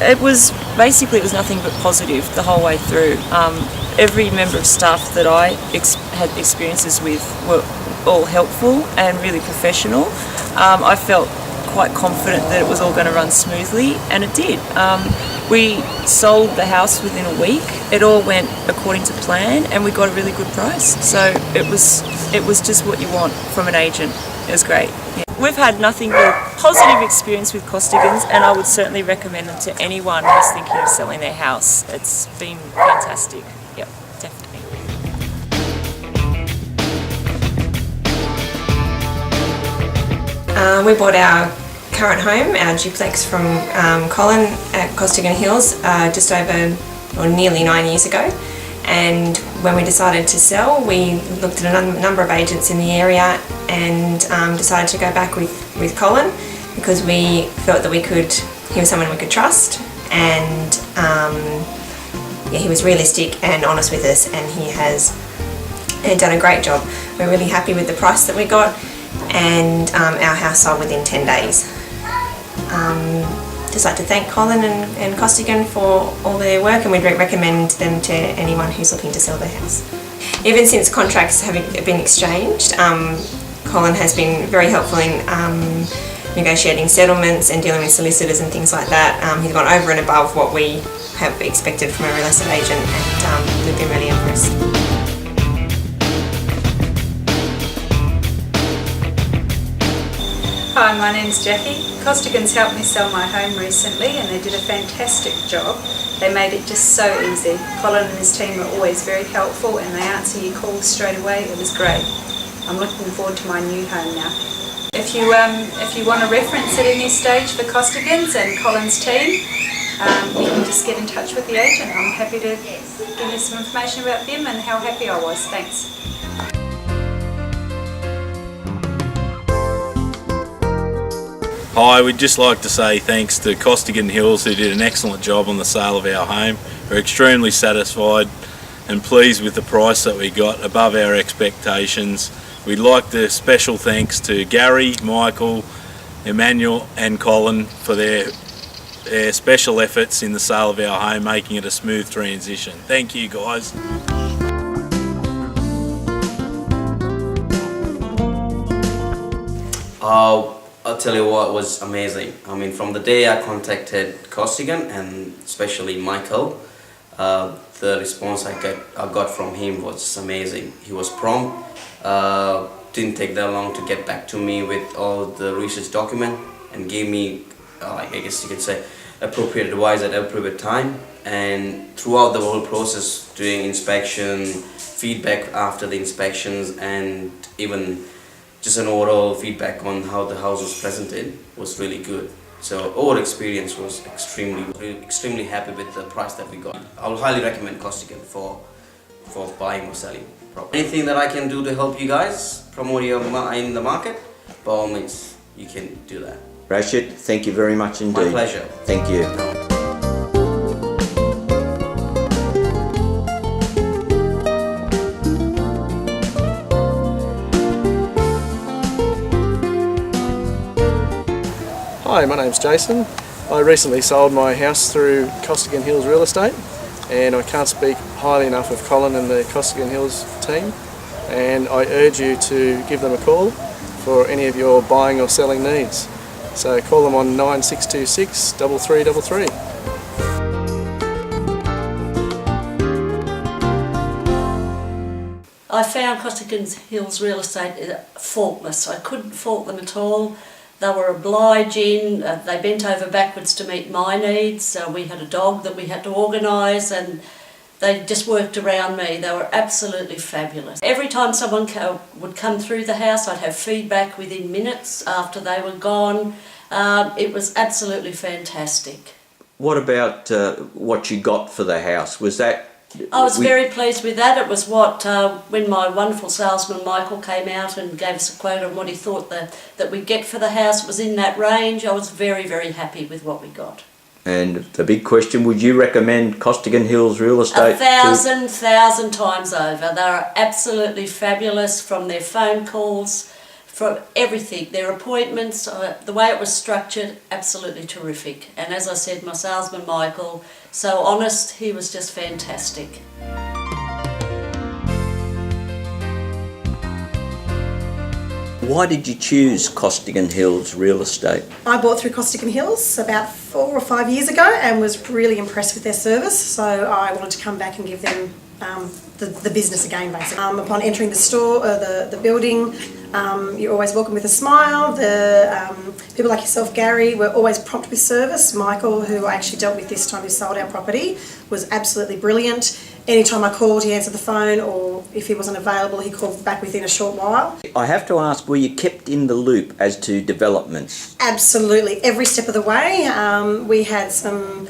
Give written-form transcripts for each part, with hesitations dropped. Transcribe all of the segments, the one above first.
It was nothing but positive the whole way through. Every member of staff that I had experiences with were all helpful and really professional. I felt quite confident that it was all going to run smoothly, and it did. We sold the house within a week. It all went according to plan, and we got a really good price. So it was just what you want from an agent. It was great. Yeah. We've had nothing but positive experience with Costigans, and I would certainly recommend them to anyone who's thinking of selling their house. It's been fantastic. Yep, definitely. We bought our current home, our duplex, from Colin at Costigan Hills just over or nearly 9 years ago. And when we decided to sell, we looked at a number of agents in the area and decided to go back with Colin, because we felt that he was someone we could trust, and he was realistic and honest with us, and he has done a great job. We're really happy with the price that we got, and our house sold within 10 days. Just like to thank Colin and Costigan for all their work, and we'd recommend them to anyone who's looking to sell their house. Even since contracts have been exchanged, Colin has been very helpful in negotiating settlements and dealing with solicitors and things like that. He's gone over and above what we have expected from a real estate agent, and we've been really impressed. Hi, my name's Jackie. Costigans helped me sell my home recently, and they did a fantastic job. They made it just so easy. Colin and his team are always very helpful, and they answer your calls straight away. It was great. I'm looking forward to my new home now. If you want a reference at any stage for Costigans and Colin's team, you can just get in touch with the agent. I'm happy to give you some information about them and how happy I was. Thanks. Hi, we'd just like to say thanks to Costigan Hills, who did an excellent job on the sale of our home. We're extremely satisfied and pleased with the price that we got, above our expectations. We'd like to special thanks to Gary, Michael, Emmanuel and Colin for their special efforts in the sale of our home, making it a smooth transition. Thank you, guys. I'll tell you what was amazing. I mean, from the day I contacted Costigan, and especially Michael, the response I got from him was amazing. He was prompt, didn't take that long to get back to me with all the research document, and gave me, I guess you could say, appropriate advice at appropriate time. And throughout the whole process, doing inspection, feedback after the inspections, and even just an overall feedback on how the house was presented was really good. So our experience was extremely happy with the price that we got. I would highly recommend Costigan for buying or selling property. Anything that I can do to help you guys promote your in the market, by all means, you can do that. Rashid, thank you very much indeed. My pleasure. Thank you. Hi, my name's Jason. I recently sold my house through Costigan Hills Real Estate, and I can't speak highly enough of Colin and the Costigan Hills team, and I urge you to give them a call for any of your buying or selling needs. So call them on 9626 3333. I found Costigan Hills Real Estate faultless. I couldn't fault them at all. They were obliging, they bent over backwards to meet my needs. We had a dog that we had to organise, and they just worked around me. They were absolutely fabulous. Every time someone would come through the house, I'd have feedback within minutes after they were gone. It was absolutely fantastic. What about what you got for the house? Was that... I was very pleased with that. It was what, when my wonderful salesman Michael came out and gave us a quote on what he thought that we'd get for the house, it was in that range. I was very, very happy with what we got. And the big question, would you recommend Costigan Hills Real Estate? 1,000 times over. They are absolutely fabulous, from their phone calls, for everything, their appointments, the way it was structured, absolutely terrific. And as I said, my salesman Michael, so honest, he was just fantastic. Why did you choose Costigan Hills Real Estate? I bought through Costigan Hills about 4 or 5 years ago and was really impressed with their service, so I wanted to come back and give them the business again, basically. Upon entering the store, the building, you're always welcome with a smile. People like yourself, Gary, were always prompt with service. Michael, who I actually dealt with this time, who sold our property, was absolutely brilliant. Anytime I called, he answered the phone, or if he wasn't available, he called back within a short while. I have to ask, were you kept in the loop as to developments? Absolutely, every step of the way. We had some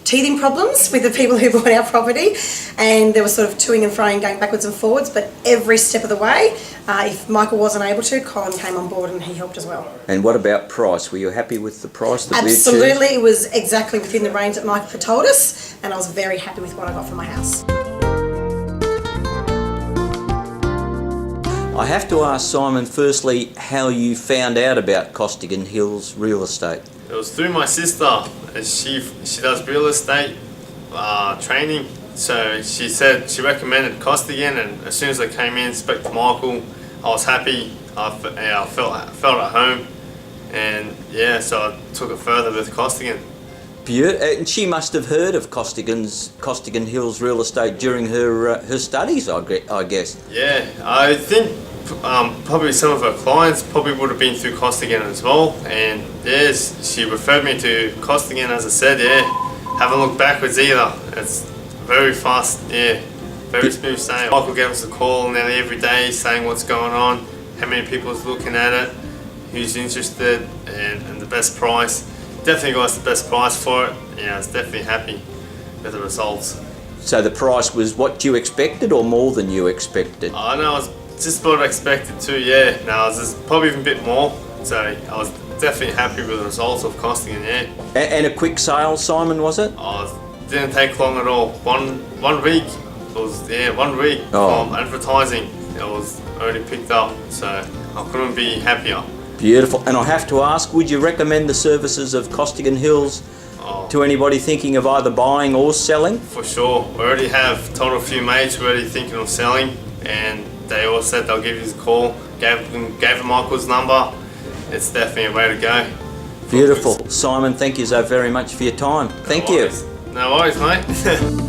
teething problems with the people who bought our property, and there was sort of toing and froing, going backwards and forwards, but every step of the way, if Michael wasn't able to, Colin came on board and he helped as well. And what about price? Were you happy with the price that we achieved? Absolutely, it was exactly within the range that Michael had told us, and I was very happy with what I got for my house. I have to ask Simon, firstly, how you found out about Costigan Hills Real Estate. It was through my sister. She does real estate training. So she said she recommended Costigan, and as soon as I came in, spoke to Michael, I was happy. I felt at home, and yeah, so I took it further with Costigan. And she must have heard of Costigan Hills Real Estate during her studies, I guess. Yeah, I think probably some of her clients probably would have been through Costigan as well, and yes, she referred me to Costigan. As I said, yeah, haven't looked backwards either. It's very fast, yeah, very smooth sale. Michael gave us a call nearly every day saying what's going on, how many people's looking at it, who's interested, and the best price. Definitely got us the best price for it. Yeah, I was definitely happy with the results. So the price was what you expected or more than you expected? I know, I was just what I expected too, yeah. No, it was probably even a bit more. So I was definitely happy with the results of Costigan, yeah. And a quick sale, Simon, was it? It didn't take long at all. One week, it was, yeah, 1 week from advertising, it was already picked up. So I couldn't be happier. Beautiful. And I have to ask, would you recommend the services of Costigan Hills to anybody thinking of either buying or selling? For sure. We already have told a few mates we're already thinking of selling, and they all said they'll give you a call. Gave them Michael's number. It's definitely a way to go. Beautiful. Simon, thank you so very much for your time. Thank you. No worries, mate.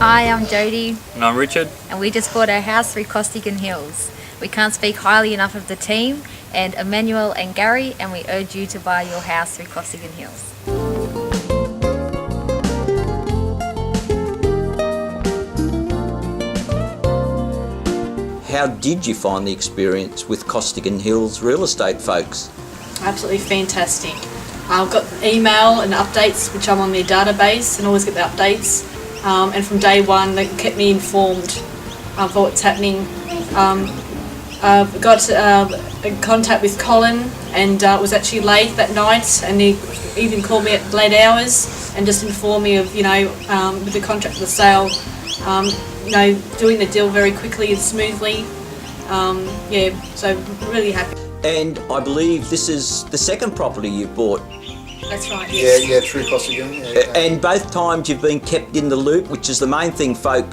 Hi, I'm Jodie. And I'm Richard. And we just bought our house through Costigan Hills. We can't speak highly enough of the team and Emmanuel and Gary, and we urge you to buy your house through Costigan Hills. How did you find the experience with Costigan Hills Real Estate, folks? Absolutely fantastic. I've got email and updates, which I'm on their database and always get the updates. And from day one, they kept me informed of what's happening. I've got in contact with Colin, and was actually late that night, and he even called me at late hours and just informed me of, with the contract for the sale, doing the deal very quickly and smoothly. Yeah, so really happy. And I believe this is the second property you've bought. That's right, yes. Yeah, through Costigan. Yeah. And both times you've been kept in the loop, which is the main thing folk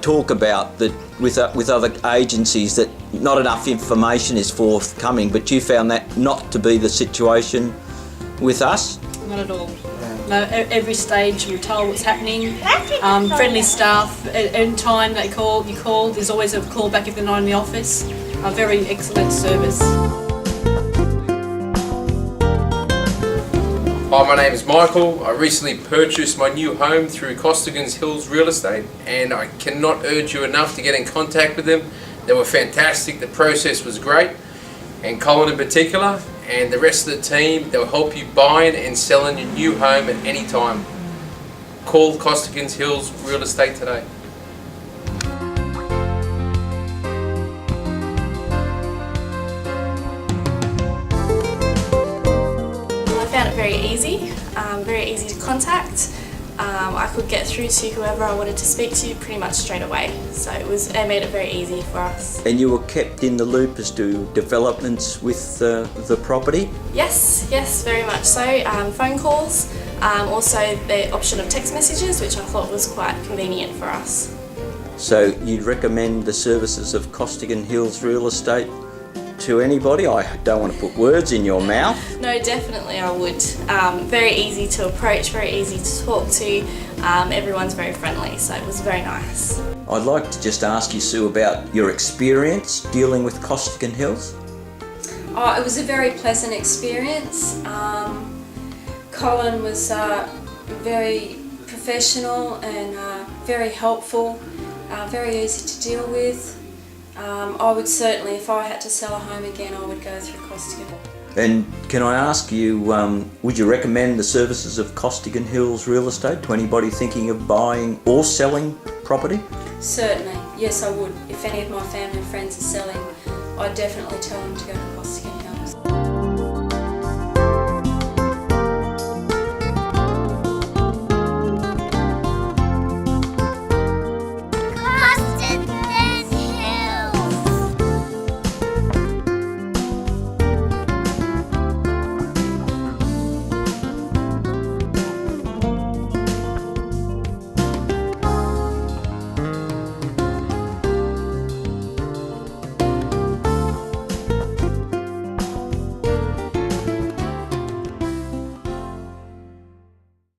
talk about, that with other agencies, that not enough information is forthcoming, but you found that not to be the situation with us? Not at all. No, every stage you're told what's happening. Friendly staff, any time they call, there's always a call back if they're not in the office. A very excellent service. Hi, my name is Michael. I recently purchased my new home through Costigan Hills Real Estate, and I cannot urge you enough to get in contact with them. They were fantastic, the process was great, and Colin in particular, and the rest of the team. They'll help you buying and selling your new home at any time. Call Costigan's Hills Real Estate today. I found it very easy to contact. I could get through to whoever I wanted to speak to pretty much straight away. So it made it very easy for us. And you were kept in the loop as to developments with the property? Yes, very much so. Phone calls, also the option of text messages, which I thought was quite convenient for us. So you'd recommend the services of Costigan Hills Real Estate to anybody? I don't want to put words in your mouth. No, definitely I would. Very easy to approach, very easy to talk to. Everyone's very friendly, so it was very nice. I'd like to just ask you, Sue, about your experience dealing with Costigan Hills. Oh, it was a very pleasant experience. Colin was very professional and very helpful, very easy to deal with. I would certainly, if I had to sell a home again, I would go through Costigan. And can I ask you, would you recommend the services of Costigan Hills Real Estate to anybody thinking of buying or selling property? Certainly, yes I would. If any of my family and friends are selling, I'd definitely tell them to go to Costigan Hills.